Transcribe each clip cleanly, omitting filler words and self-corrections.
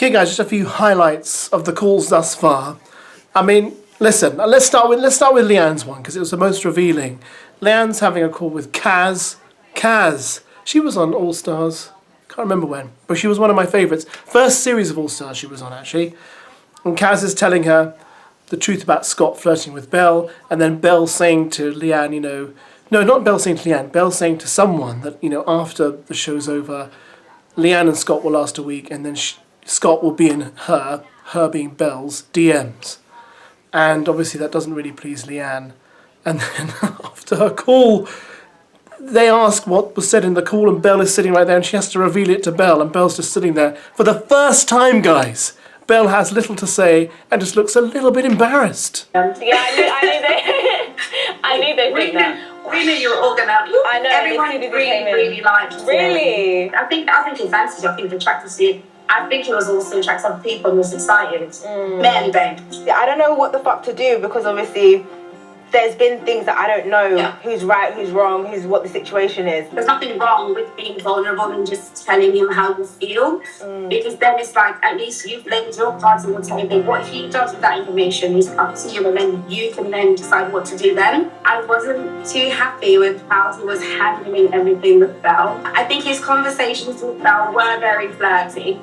Okay, guys, just a few highlights of the calls thus far. I mean, listen, let's start with Leanne's one because it was the most revealing. Leanne's having a call with KAZ. KAZ. She was on All Stars. Can't remember when, but she was one of my favourites. First series of All Stars she was on, actually. And KAZ is telling her the truth about Scott flirting with Belle, and then Belle saying to Leanne, you know, no, not Belle saying to Leanne, Belle saying to someone that, you know, after the show's over, Leanne and Scott will last a week, and then Scott will be in her being Belle's DMs. And obviously that doesn't really please Leanne. And then after her call, they ask what was said in the call, and Belle is sitting right there, and she has to reveal it to Belle, and Belle's just sitting there. For the first time, guys, Belle has little to say and just looks a little bit embarrassed. Yeah, I knew they'd think that. We knew you were all gonna. I know. Everyone really liked him. Really? I think he fancied. I think the attracted to you. I think he was also attracted to people and was excited. Men, babe. Yeah, I don't know what the fuck to do because obviously there's been things that I don't know who's right, who's wrong, what the situation is. There's nothing wrong with being vulnerable and just telling him how you feel. Because then it's like, at least you've laid your cards on the table. What he does with that information is up to you, and then you can then decide what to do then. I wasn't too happy with how he was handling everything with Belle. I think his conversations with Belle were very flirty.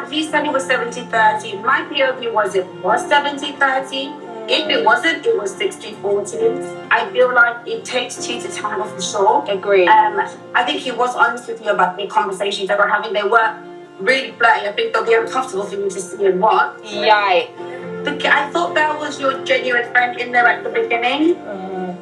He said it was 70-30. My POV was 70-30. If it wasn't, it was 60-40. I feel like it takes two to tango for sure. Agreed. I think he was honest with you about the conversations they were having. They were really flirty. I think they'll be uncomfortable for you to see and watch. Yikes. I thought that was your genuine friend in there at the beginning.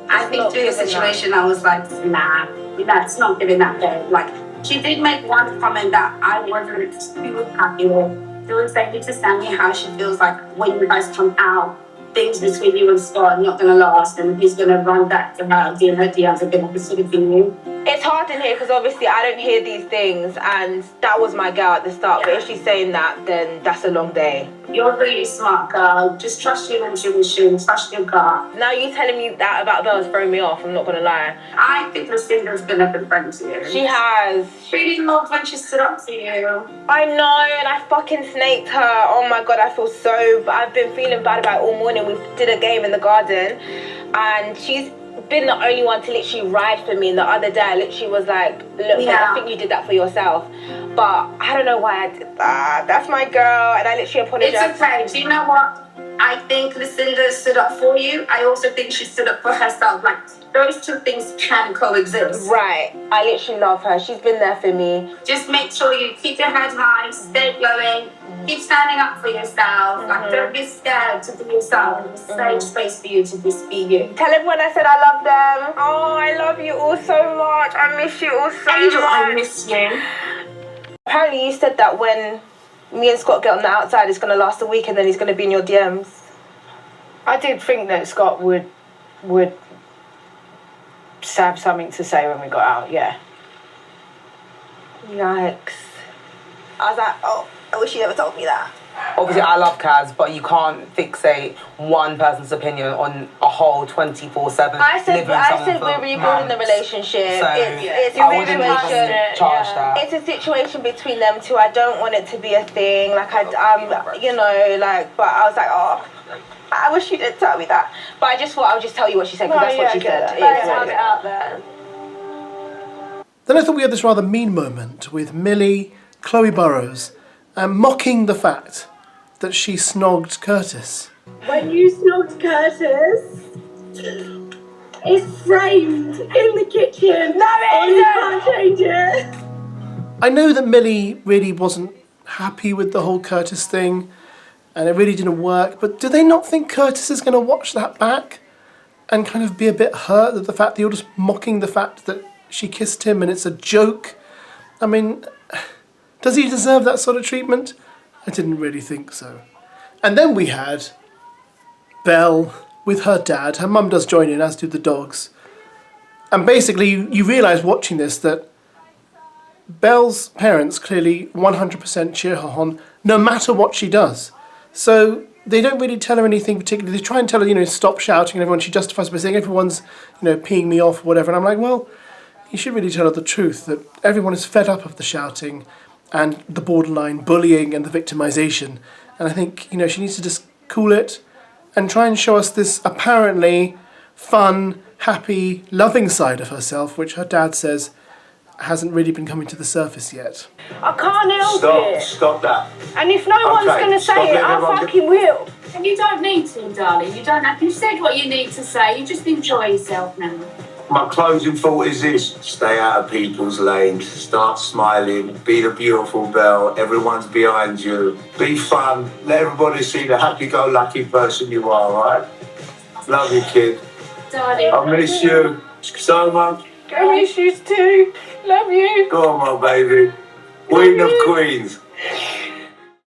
I think through the situation, I was like, nah, it's not giving that there. Like, she did make one comment that I wasn't too happy with. She was saying to Sammy how she feels like when you guys come out, things between you and Scott are not going to last, and he's going to run back to her, and her DMs are going to be sort of you. It's hard in here because obviously I don't hear these things, and that was my girl at the start. But if she's saying that, then that's a long day. You're a really smart girl. Just trust your intuition, trust your gut. Now you telling me that about Belle's throwing me off. I'm not gonna lie. I think Lucinda's been a good friend to you. She has. She really loved when she stood up to you. I know, and I fucking snaked her. Oh my god, I feel so. But I've been feeling bad about it all morning. We did a game in the garden, and she's been the only one to literally ride for me. And the other day I literally was like, look, I think you did that for yourself, but I don't know why I did that. That's my girl, and I literally apologized. It's okay. Do you know what? I think Lucinda stood up for you. I also think she stood up for herself. Like, those two things can coexist. Right. I literally love her. She's been there for me. Just make sure you keep your head high, stay going, keep standing up for yourself. Like, don't be scared to be yourself. It's a safe space for you to just be you. Tell everyone I said I love them. Oh, I love you all so much. I miss you all so Angel, much. I miss you. Apparently you said that when me and Scott get on the outside, it's going to last a week and then he's going to be in your DMs. I did think that Scott would have something to say when we got out, yeah. Yikes. I was like, oh, I wish you never told me that. Obviously, I love KAZ, but you can't fixate one person's opinion on a whole 24/7. I said we're rebuilding the relationship. So it's I wouldn't even charge that. It's a situation between them two. I don't want it to be a thing. Like you know, like. But I was like, oh, I wish you didn't tell me that. But I just thought I would just tell you what she said because that's what she said. Let's have it out there. Then I thought we had this rather mean moment with Millie, Chloe Burrows, mocking the fact that she snogged Curtis. When you snogged Curtis, it's framed in the kitchen. No, it isn't. You can't change it. I know that Millie really wasn't happy with the whole Curtis thing, and it really didn't work, but do they not think Curtis is going to watch that back and kind of be a bit hurt at the fact that you're just mocking the fact that she kissed him and it's a joke? I mean, does he deserve that sort of treatment? I didn't really think so. And then we had Belle with her dad. Her mum does join in, as do the dogs. And basically, you realise watching this that Belle's parents clearly 100% cheer her on, no matter what she does. So they don't really tell her anything particularly. They try and tell her, you know, stop shouting and everyone. She justifies by saying everyone's, you know, peeing me off or whatever. And I'm like, well, you should really tell her the truth, that everyone is fed up of the shouting and the borderline bullying and the victimization. And I think, you know, she needs to just cool it and try and show us this apparently fun, happy, loving side of herself, which her dad says hasn't really been coming to the surface yet. I can't help it. Stop that. And if no one's going to say it, I fucking will. And you don't need to, darling. You don't have. You've said what you need to say. You just enjoy yourself now. My closing thought is this: stay out of people's lanes, start smiling, be the beautiful Belle, everyone's behind you, be fun, let everybody see the happy-go-lucky person you are, right? Love you, kid. Darling. I miss you so much. I miss you too. Love you. Go on, my baby. Queen of queens.